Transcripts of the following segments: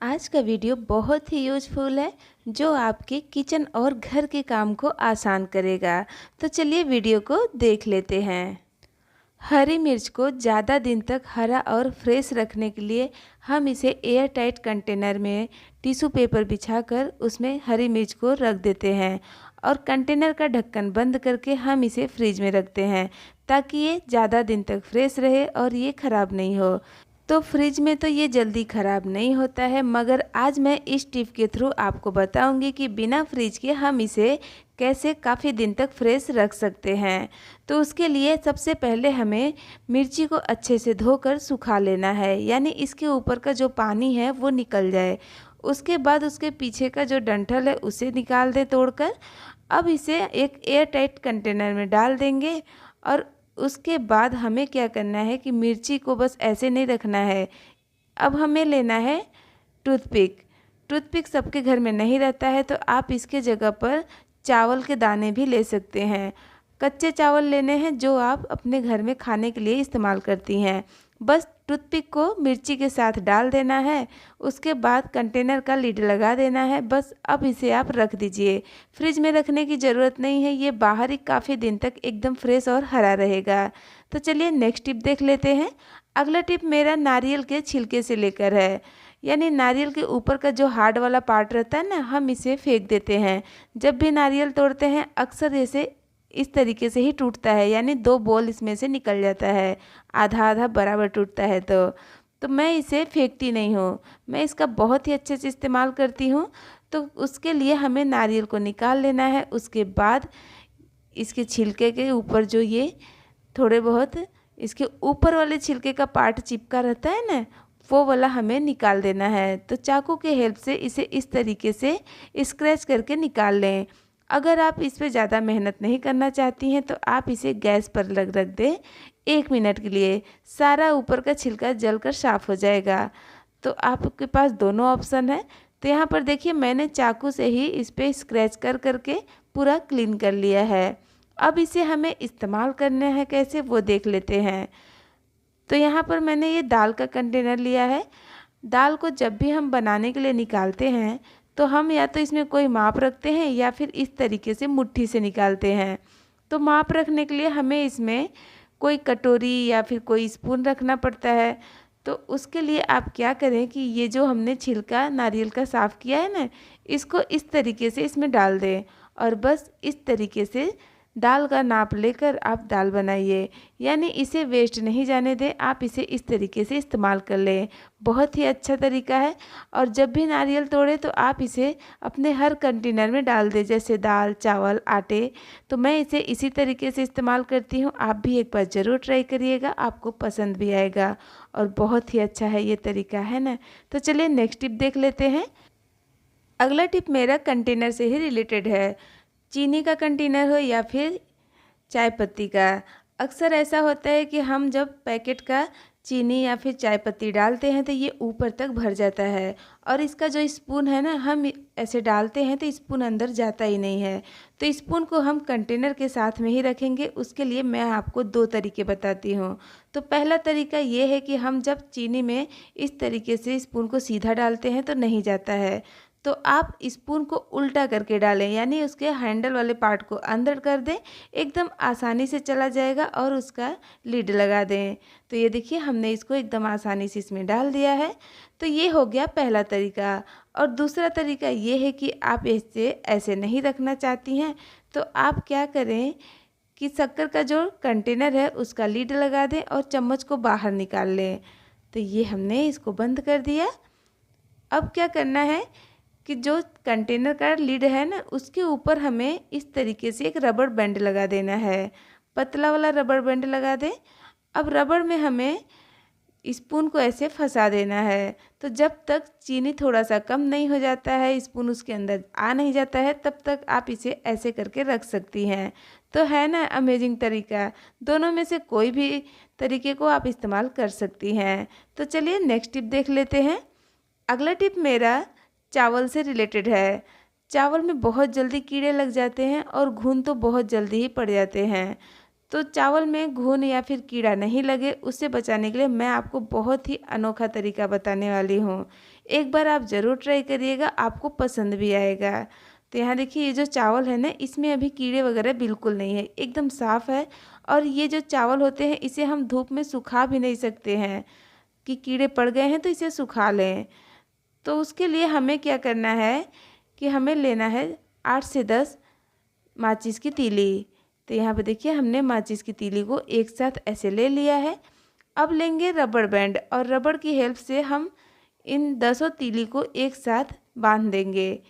आज का वीडियो बहुत ही यूजफुल है जो आपके किचन और घर के काम को आसान करेगा। तो चलिए वीडियो को देख लेते हैं। हरी मिर्च को ज़्यादा दिन तक हरा और फ्रेश रखने के लिए हम इसे एयर टाइट कंटेनर में टिश्यू पेपर बिछाकर उसमें हरी मिर्च को रख देते हैं और कंटेनर का ढक्कन बंद करके हम इसे फ्रिज में रखते हैं ताकि ये ज़्यादा दिन तक फ्रेश रहे और ये ख़राब नहीं हो। तो फ्रिज में तो ये जल्दी ख़राब नहीं होता है, मगर आज मैं इस टिप के थ्रू आपको बताऊंगी कि बिना फ्रिज के हम इसे कैसे काफ़ी दिन तक फ्रेश रख सकते हैं। तो उसके लिए सबसे पहले हमें मिर्ची को अच्छे से धोकर सुखा लेना है, यानी इसके ऊपर का जो पानी है वो निकल जाए। उसके बाद उसके पीछे का जो डंठल है उसे निकाल दे तोड़कर। अब इसे एक एयर टाइट कंटेनर में डाल देंगे और उसके बाद हमें क्या करना है कि मिर्ची को बस ऐसे नहीं रखना है। अब हमें लेना है टूथपिक। टूथपिक सबके घर में नहीं रहता है तो आप इसके जगह पर चावल के दाने भी ले सकते हैं। कच्चे चावल लेने हैं जो आप अपने घर में खाने के लिए इस्तेमाल करती हैं। बस टूथपिक को मिर्ची के साथ डाल देना है। उसके बाद कंटेनर का लिड लगा देना है। बस अब इसे आप रख दीजिए। फ्रिज में रखने की ज़रूरत नहीं है, ये बाहर ही काफ़ी दिन तक एकदम फ्रेश और हरा रहेगा। तो चलिए नेक्स्ट टिप देख लेते हैं। अगला टिप मेरा नारियल के छिलके से लेकर है, यानी नारियल के ऊपर का जो हार्ड वाला पार्ट रहता है ना, हम इसे फेंक देते हैं। जब भी नारियल तोड़ते हैं अक्सर ऐसे इस तरीके से ही टूटता है, यानी दो बॉल इसमें से निकल जाता है, आधा आधा बराबर टूटता है। तो मैं इसे फेंकती नहीं हूँ, मैं इसका बहुत ही अच्छे से इस्तेमाल करती हूँ। तो उसके लिए हमें नारियल को निकाल लेना है। उसके बाद इसके छिलके के ऊपर जो ये थोड़े बहुत इसके ऊपर वाले छिलके का पार्ट चिपका रहता है ना, वो वाला हमें निकाल देना है। तो चाकू के हेल्प से इसे इस तरीके से स्क्रैच करके निकाल लें। अगर आप इस पे ज़्यादा मेहनत नहीं करना चाहती हैं तो आप इसे गैस पर रख दें 1 मिनट के लिए। सारा ऊपर का छिलका जलकर साफ़ हो जाएगा। तो आपके पास दोनों ऑप्शन है। तो यहाँ पर देखिए मैंने चाकू से ही इस पर स्क्रैच कर करके पूरा क्लीन कर लिया है। अब इसे हमें इस्तेमाल करना है कैसे वो देख लेते हैं। तो यहाँ पर मैंने ये दाल का कंटेनर लिया है। दाल को जब भी हम बनाने के लिए निकालते हैं तो हम या तो इसमें कोई माप रखते हैं या फिर इस तरीके से मुट्ठी से निकालते हैं। तो माप रखने के लिए हमें इसमें कोई कटोरी या फिर कोई स्पून रखना पड़ता है। तो उसके लिए आप क्या करें कि ये जो हमने छिलका नारियल का साफ़ किया है ना, इसको इस तरीके से इसमें डाल दें और बस इस तरीके से दाल का नाप लेकर आप दाल बनाइए, यानी इसे वेस्ट नहीं जाने दें। आप इसे इस तरीके से इस्तेमाल कर लें, बहुत ही अच्छा तरीका है। और जब भी नारियल तोड़े तो आप इसे अपने हर कंटेनर में डाल दें, जैसे दाल चावल आटे। तो मैं इसे इसी तरीके से इस्तेमाल करती हूँ। आप भी एक बार ज़रूर ट्राई करिएगा, आपको पसंद भी आएगा और बहुत ही अच्छा है ये तरीका, है ना। तो चलिए नेक्स्ट टिप देख लेते हैं। अगला टिप मेरा कंटेनर से ही रिलेटेड है। चीनी का कंटेनर हो या फिर चाय पत्ती का। अक्सर ऐसा होता है कि हम जब पैकेट का चीनी या फिर चाय पत्ती डालते हैं तो ये ऊपर तक भर जाता है और इसका जो स्पून है ना, हम ऐसे डालते हैं तो स्पून अंदर जाता ही नहीं है। तो स्पून को हम कंटेनर के साथ में ही रखेंगे। उसके लिए मैं आपको 2 तरीके बताती हूँ। तो पहला तरीका ये है कि हम जब चीनी में इस तरीके से स्पून को सीधा डालते हैं तो नहीं जाता है। तो आप स्पून को उल्टा करके डालें, यानी उसके हैंडल वाले पार्ट को अंदर कर दें, एकदम आसानी से चला जाएगा और उसका लिड लगा दें। तो ये देखिए हमने इसको एकदम आसानी से इसमें डाल दिया है। तो ये हो गया पहला तरीका। और दूसरा तरीका ये है कि आप इसे ऐसे नहीं रखना चाहती हैं तो आप क्या करें कि शक्कर का जो कंटेनर है उसका लिड लगा दें और चम्मच को बाहर निकाल लें। तो ये हमने इसको बंद कर दिया। अब क्या करना है कि जो कंटेनर का लिड है ना, उसके ऊपर हमें इस तरीके से एक रबड़ बैंड लगा देना है। पतला वाला रबड़ बैंड लगा दें। अब रबड़ में हमें स्पून को ऐसे फंसा देना है। तो जब तक चीनी थोड़ा सा कम नहीं हो जाता है, स्पून उसके अंदर आ नहीं जाता है, तब तक आप इसे ऐसे करके रख सकती हैं। तो है ना अमेजिंग तरीका। दोनों में से कोई भी तरीके को आप इस्तेमाल कर सकती हैं। तो चलिए नेक्स्ट टिप देख लेते हैं। अगला टिप मेरा चावल से रिलेटेड है। चावल में बहुत जल्दी कीड़े लग जाते हैं और घुन तो बहुत जल्दी ही पड़ जाते हैं। तो चावल में घुन या फिर कीड़ा नहीं लगे, उससे बचाने के लिए मैं आपको बहुत ही अनोखा तरीका बताने वाली हूँ। एक बार आप ज़रूर ट्राई करिएगा, आपको पसंद भी आएगा। तो यहाँ देखिए ये जो चावल है ना, इसमें अभी कीड़े वगैरह बिल्कुल नहीं है, एकदम साफ़ है। और ये जो चावल होते हैं इसे हम धूप में सुखा भी नहीं सकते हैं कि कीड़े पड़ गए हैं तो इसे सुखा लें। तो उसके लिए हमें क्या करना है कि हमें लेना है 8 से 10 माचिस की तीली। तो यहाँ पे देखिए हमने माचिस की तीली को एक साथ ऐसे ले लिया है। अब लेंगे रबड़ बैंड और रबड़ की हेल्प से हम इन 10 तीली को एक साथ बांध देंगे,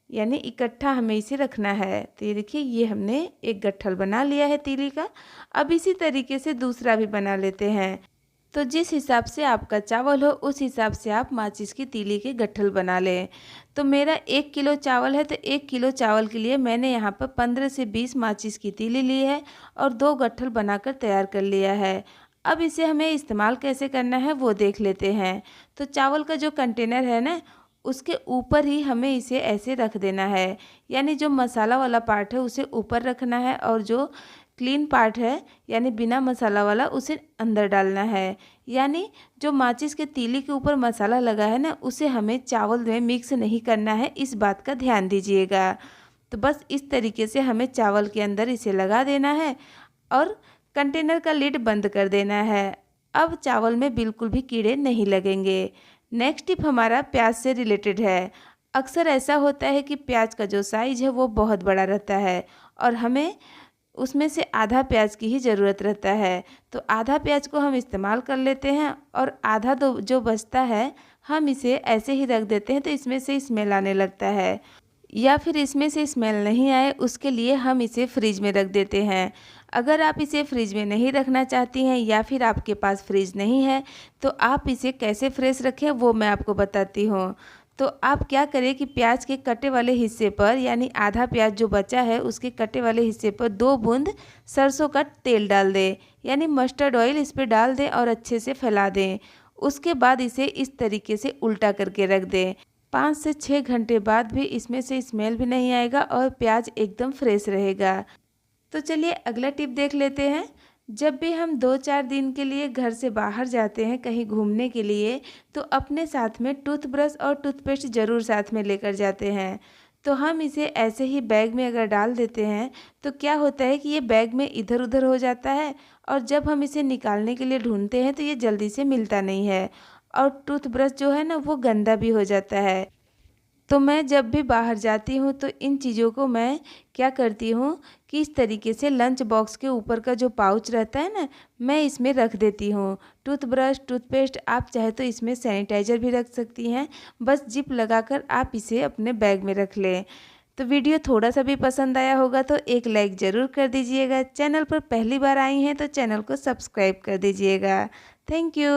यानी इकट्ठा हमें इसे रखना है। तो ये देखिए ये हमने एक गट्ठल बना लिया है तीली का। अब इसी तरीके से दूसरा भी बना लेते हैं। तो जिस हिसाब से आपका चावल हो उस हिसाब से आप माचिस की तीली के गट्ठल बना लें। तो मेरा 1 किलो चावल है, तो 1 किलो चावल के लिए मैंने यहाँ पर 15 से 20 माचिस की तीली ली है और 2 गट्ठल बनाकर तैयार कर लिया है। अब इसे हमें इस्तेमाल कैसे करना है वो देख लेते हैं। तो चावल का जो कंटेनर है ना, उसके ऊपर ही हमें इसे ऐसे रख देना है, यानी जो मसाला वाला पार्ट है उसे ऊपर रखना है और जो क्लीन पार्ट है यानी बिना मसाला वाला उसे अंदर डालना है। यानी जो माचिस के तीली के ऊपर मसाला लगा है ना, उसे हमें चावल में मिक्स नहीं करना है, इस बात का ध्यान दीजिएगा। तो बस इस तरीके से हमें चावल के अंदर इसे लगा देना है और कंटेनर का लिड बंद कर देना है। अब चावल में बिल्कुल भी कीड़े नहीं लगेंगे। नेक्स्ट टिप हमारा प्याज से रिलेटेड है। अक्सर ऐसा होता है कि प्याज का जो साइज़ है वो बहुत बड़ा रहता है और हमें उसमें से आधा प्याज की ही ज़रूरत रहता है। तो आधा प्याज को हम इस्तेमाल कर लेते हैं और आधा जो बचता है हम इसे ऐसे ही रख देते हैं, तो इसमें से स्मेल आने लगता है। या फिर इसमें से स्मेल नहीं आए उसके लिए हम इसे फ्रिज में रख देते हैं। अगर आप इसे फ्रिज में नहीं रखना चाहती हैं या फिर आपके पास फ्रिज नहीं है तो आप इसे कैसे फ्रेश रखें वो मैं आपको बताती हूँ। तो आप क्या करें कि प्याज के कटे वाले हिस्से पर, यानी आधा प्याज जो बचा है उसके कटे वाले हिस्से पर 2 बूंद सरसों का तेल डाल दें, यानी मस्टर्ड ऑयल इस पर डाल दें और अच्छे से फैला दें। उसके बाद इसे इस तरीके से उल्टा करके रख दें। 5 से 6 घंटे बाद भी इसमें से स्मेल भी नहीं आएगा और प्याज एकदम फ्रेश रहेगा। तो चलिए अगला टिप देख लेते हैं। जब भी हम 2-4 दिन के लिए घर से बाहर जाते हैं कहीं घूमने के लिए, तो अपने साथ में टूथब्रश और टूथपेस्ट ज़रूर साथ में लेकर जाते हैं। तो हम इसे ऐसे ही बैग में अगर डाल देते हैं तो क्या होता है कि ये बैग में इधर उधर हो जाता है और जब हम इसे निकालने के लिए ढूंढते हैं तो ये जल्दी से मिलता नहीं है और टूथब्रश जो है ना वो गंदा भी हो जाता है। तो मैं जब भी बाहर जाती हूँ तो इन चीज़ों को मैं क्या करती हूँ कि इस तरीके से लंच बॉक्स के ऊपर का जो पाउच रहता है ना, मैं इसमें रख देती हूँ। टूथब्रश, टूथपेस्ट, आप चाहे तो इसमें सैनिटाइज़र भी रख सकती हैं। बस जिप लगाकर आप इसे अपने बैग में रख लें। तो वीडियो थोड़ा सा भी पसंद आया होगा तो एक लाइक ज़रूर कर दीजिएगा। चैनल पर पहली बार आई हैं तो चैनल को सब्सक्राइब कर दीजिएगा। Thank you.